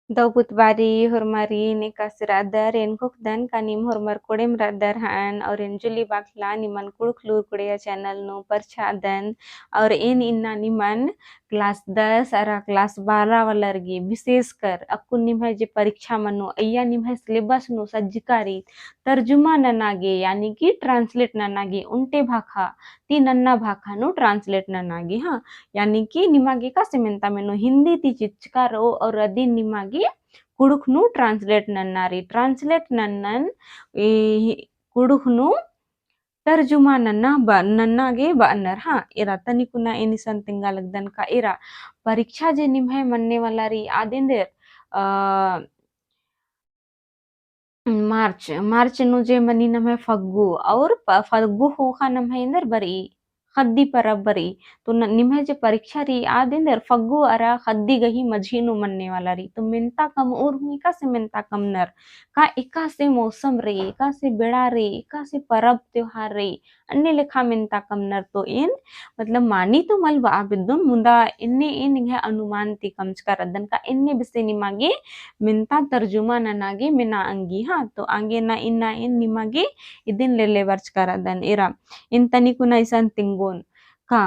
Dauput bari hormari ni kasradar en dan kanim hormar kodem radar han और en juli bakla niman kulklur kudeya channel no perchadan और इन इन्ना निमन class 10 अरा class 12 वालरगी विशेषकर अक्कुन निम्हे जे परीक्षा मनो अय्या निम्हे सिलेबस नो सज्जिकारी तर्जुमा ननागे यानी कि ट्रांसलेट ननागे उनटे भाखा ती नन्ना भाखा नो ट्रांसलेट ननागे हाँ यानी कि निमागे का सेमेंता मेनो हिंदी ती चिचकारो और अदी निमागे कुडुखनु ट्रांसलेट नन्नारी ट्रांसलेट नन्नन कुडुखनु तर्जुमा नन्ना नन्नागे बानर हाँ इरा तनिकुना एनिसन तिंगालगदन का इरा परीक्षा जे निम्हे मन्ने वाला री आदिंदेर मार्च मार्च नु जे मनी नम्हे फग्गु और फग्गु होखा नम्हे इंदर बरी खद्दी परब बरी तो निम्हे जे परीक्षा री आदिंदर फग्गु अरा खद्दी गही मझीनु मन्ने वाला री तो मिनता कम और हुई का से मिनता कम नर का एका से मौसम रे एका से बेड़ा रे एका से परब त्योहार रे अन्य लेखा मिनता कम नर तो इन मतलब मानी तो मल आबिदुन मुंदा इन्ने इन इंगे अनुमान ती कमचकार अदन का इन्ने बिसे निमागे मिनता तर्जुमा ननागे मिना अंगी हाँ तो आगे ना इन्ना इन निमागे इदिन लेले वर्चकार अदन इरा इन तनिकुना इसान तिंगोन का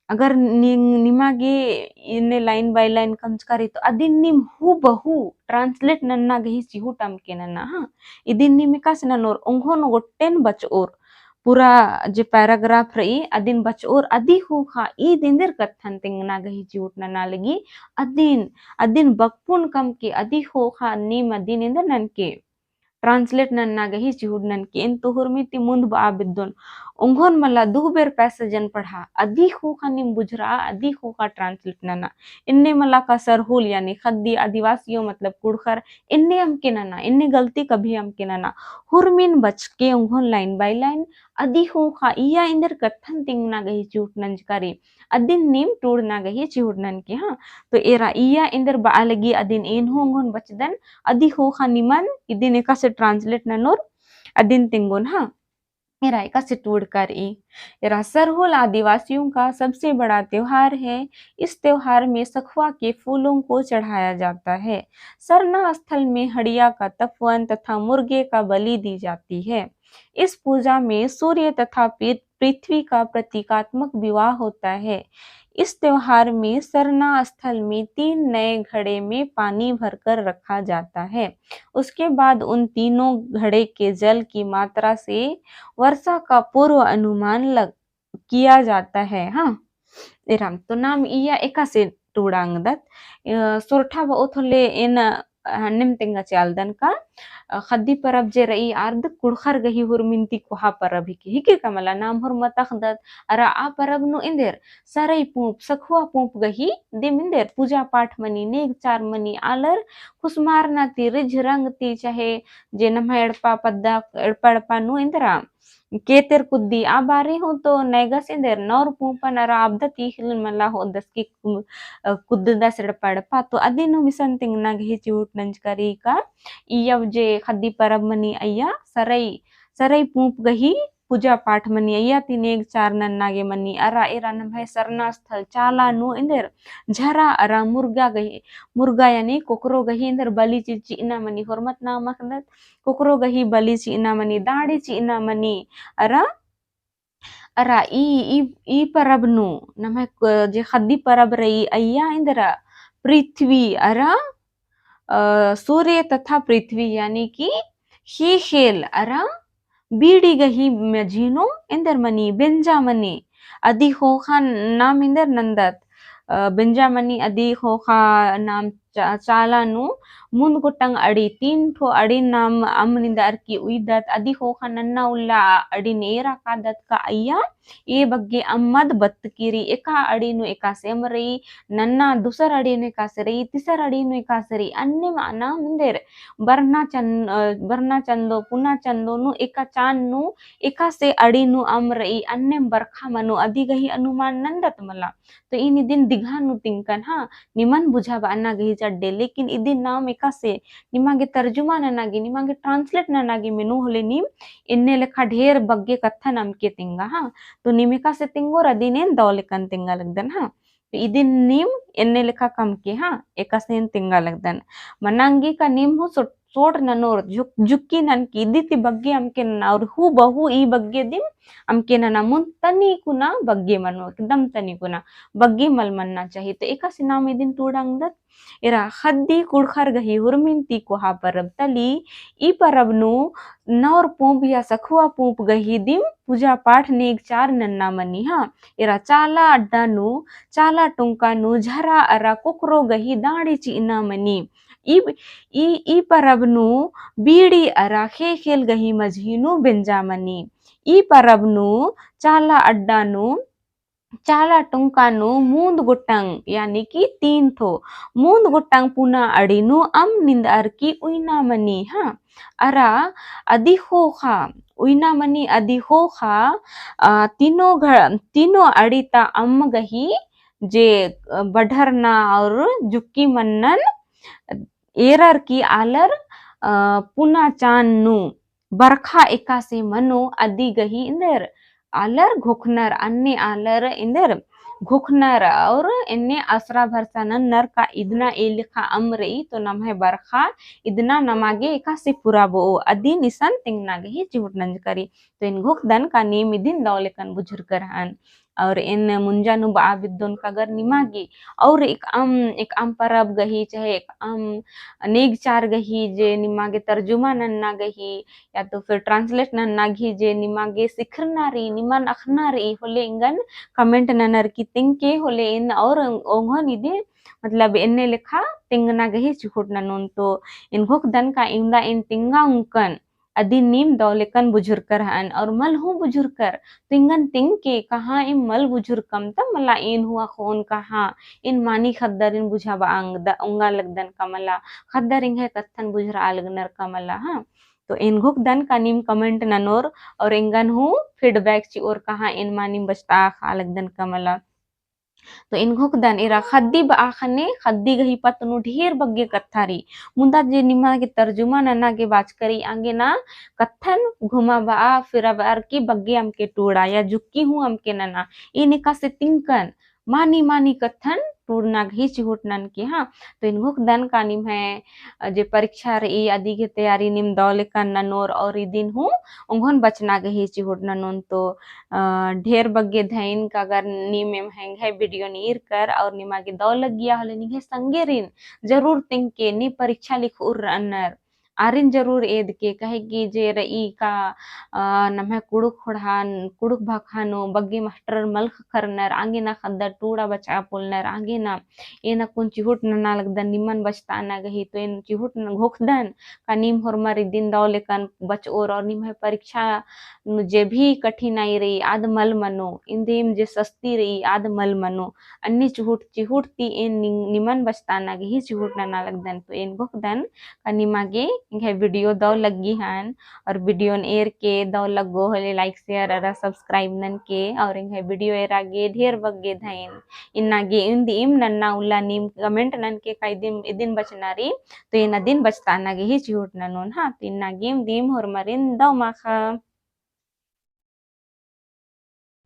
अगर निमागे इन्ने लाइन बाय लाइन कंचकारी तो अदिन निम हु बहु ट्रांसलेट नन्ना गही सिहु टम के नन्ना हाँ इदिन निमिका सननोर ओंघोन गोटेन बच और पूरा जे पैराग्राफ रही अदिन बच और अदी हो खा ई दिंदर कथन तिंगना गही चिउट नना लगी अदिन अदिन बकपुन कम के अदी हो खा नीम अदिन इंदर नन के ट्रांसलेट नन्ना गही चिहुड नन के इन तुहुर मिति मुंद बा बिद्दुन उंघोन मला दु बेर पैसे जन पढ़ा अदी हो का निम बुझरा अदी हो का ट्रांसलेट नना इन्ने मला का सरहुल यानी खद्दी आदिवासियों मतलब कुड़खर इन्ने हम के नना इन्ने गलती कभी हम के नना हुरमिन बच के उंघोन लाइन बाय लाइन अदी हो का इया इंदर कथन तिंगना गही चिहुट नंजकारी अदिन नीम टूड़ना गही चिहुट नन के हाँ तो एरा इया इंदर बा लगी अदिन इन होंगोन बचदन अदी हो खानिमन इदिन एका से ट्रांसलेट ननोर अदिन तिंगोन हाँ एरा एका से टूड़कर एरा सरहुल आदिवासियों का सबसे बड़ा त्योहार है इस त्योहार में सखुआ के फूलों को चढ़ाया जाता है सरना स्थल में हड़िया का तपवन तथा मुर्गे का बलि दी जाती है इस पूजा में सूर्य तथा पृथ्वी का प्रतीकात्मक विवाह होता है इस त्योहार में सरना स्थल में 3 नए घड़े में पानी भरकर रखा जाता है उसके बाद उन तीनों घड़े के जल की मात्रा से वर्षा का पूर्व अनुमान किया जाता है हाँ इराम तो नाम इया एका से टूडांगदत सोरठा व ओथले इन हन्निम तिंगा चालदन का खद्दी परब जे रई अर्ध कुड़खर गही हुरमिंती कुहा परब हिके कमला नाम हुर मतखदत अरा आ परब नु इंदेर सरई पूप सखुआ पूप गही दिम इंदेर पूजा पाठ मनी नेग चार मनी आलर खुसमार ना ती रिझ रंग ती चाहे जे नम एड़पा पद्दा एड़पा नु इंदरा केतेर कुद्दी आ बारी हो तो नेगस इंदेर नौर पूपन अरा आब्दा तीखिलन मला हो दस की कुद्दा सिड़पड़पा तो अदिनु मिसन तिंगना गही चिउट नंजकरी का इयव जे खद्दी परब मनी अय्या सरई सरई पूप गही पूजा पाठ मनी अय्या तिनेग चार नन्नागे मनी अरा एरा नभय सरना स्थल चाला नु इंदेर झरा अरा मुर्गा गही मुर्गा यानी कोकरो गही इंदेर बलि चिना मनी hormat ना मखदत कोकरो गही बलि चिना मनी दाड़ी चिना मनी अरा अरा ई परब नु नमः जे खद्दी परब रही अय्या इंदरा पृथ्वी अरा सूर्य तथा पृथ्वी यानी कि ही खेल अरा बीड़ी गही मझीनो इंदर मनी बेंजामनी अदी होखा नाम इंदर नंदत बेंजामनी अदी होखा नाम चालानु मुंद गोटंग अड़ी 3 ठो अड़ी नाम अमनिंदर की उइदत अदी होखा नन्ना उल्ला अड़ी नेरा कादत का अय्या ये बग्गे अम्मद बत्तकीरी एका अड़ी नु एका सेम रही नन्ना दूसर अड़ी नु एका से रही तीसर अड़ी नु एका से रही अन्य माना मुंदेर बरना चंदो पुना चंदो नु एका चान नु एका से अड़ी नु अम रही अन्य बरखा मनु अदी गही अनुमान नंदत मला तो इन दिन दिघा नु तिंकन हाँ निमन बुझा बाना गही चड्डे लेकिन इदिन नाम एका से निमागे तर्जुमा ननागी निमागे ट्रांसलेट ननागी मेनू होले नीम इन्ने लेखा ढेर बग्गे कत्था नाम के तिंगा हाँ तो निमिका से तिंगो रदीनेन दौलेकन तिंगा लगदन हाँ idin nim enne leka kamke ha ekasen tingalagdan manangi ka nim hu sort nanor jukki nan ki iditi bagge amke na aur hu bahu ಈ ಬಗ್ಗೆ ದಿಂ amke na namun tani kuna bagge mano एकदम tani kuna bagge mal manna चाहिए तो एका सिनाम दिन टूडंग दत इरा खद्दी कुड़खर गही हुरमिंती को हा परब तली ई परब नु नौर पूप या सखुआ पूप गही दिम पूजा पाठ ने एक चार नन्ना मनी हा इरा चाला अड्डा नु चाला टुंका नु झरा अरा कुकरो गही दाड़ी चीना मनी ಈ ಈ ಈ ಪರಬ್ನು ಬೀಡಿ ಅರ ಖೇಲ್ ಗಹಿ ಮಜ್ಹಿನು ಬೆಂಜಾಮನಿ ಈ ಪರಬ್ನು ಚಾಲ ಅಡ್ಡಾನು चाला टुंकानु मूंद गुट्टंग यानी कि 3 थो मूंद गुट्टंग पुना अड़ीनु अम निंदर की उइना मनी हाँ अरा अदि हो खा उइना मनी अदि हो खा तीनों अड़ीता अम गही जे बढ़रना और जुक्की मन्नन एरर की आलर पुना चान्नु बरखा एका से मनो अदि गही इंदर आलर घुखनर अन्य आलर इंदर घुखनर और इन्ने असरा भरसा नर का इदना ए लिखा अमरई तो नम है बरखा इदना नमागे एका से पूरा बो अदि निसन तिंगना गही चिहुट नंज करी तो इन घुख दन का नेम इदिन दौलेकन बुजुर्ग करहन और इन मुंजानु बाबिद्दोन कागर निमागी और एक आम परब गही चाहे एक आम नेग चार गही जे निमागे तर्जुमा नन्ना गही या तो फिर ट्रांसलेट नन्ना घी जे निमागे सिखरनारी निमान अखनारी होले इंगन कमेंट ननर की तिंके होले इन और ओंगन इदे मतलब इन्ने लिखा तिंगना गही चिखुट ननुन तो इन घुक दन का इंदा इन तिंगा उंकन अदि नीम दौलेकन बुजुर्कर हन और मल हूँ बुजुर्कर तिंगन तिंग के कहा इम मल बुजुर्कम तम मला इन हुआ खोन कहा इन मानी खद्दर इन बुझा बांग उंगा लगदन कमला खद्दर इंग है कत्थन बुझरा अलगनर कमला हाँ तो इन घुक दन का नीम कमेंट ननोर और इंगन हूँ फीडबैक ची और कहा इन मानी बचता अलगदन कमला तो इन घुक दन इरा खद्दी बाखने खद्दी गही पतनु ढेर बग्गे कत्थारी मुंदा जे निमा के तर्जुमा नना के बाच करी आगे ना कत्थन घुमा बा फिर बार की बग्गे हमके टूड़ा या जुक्की हूँ हमके नना इनिका से तिंकन मानी मानी कत्थन टूड़ना घी चिहुटनन के हाँ तो इन घुक दन का निम है जे परीक्षा रही आदि के तैयारी निम दौले का ननोर और ई दिन हूँ उंगन बचना गही चिहुट ननोन तो ढेर बग्गे धैन का अगर नीम एम हैंग है वीडियो नीर कर और निमा के दौ लग गया हले निगे संगे रिन जरूर तिंग के नी परीक्षा लिख उर अनर आरिन जरूर एद के कहेगी जे रई का नम्हे कुड़ुक खुड़हान कुड़ुक भाखानो बग्गे मास्टर मल्ख करनर आगे ना खद्दर टूड़ा बचा पुलनर आगे ना ए ना कुन चिहुट ना लगदन निमन बचता ना गही तो इन चिहुट न घोखदन का नीम होरमर दिन दौलेकन बच और निम है परीक्षा जे भी कठिनाई रही आद मल मनो इंदेम जे सस्ती रही आद मल मनो अन्य चिहुटती इन निमन बचता ना गही चिहुट ना लगदन तो इन घोखदन का निमागे इंगे वीडियो दो लगी हन और वीडियो एयर के दो लगो होले लाइक शेयर और सब्सक्राइब नन के और इंगे वीडियो एर आगे ढेर बग्गे धैन इन्नागे इन दीम नन्ना उल्ला नीम कमेंट नन के कई दिन इदिन बचनारी तो इन दिन बचता नागे ही चिहुट ननोन हाँ तो इन्नागे दीम होरमरिन दो माखा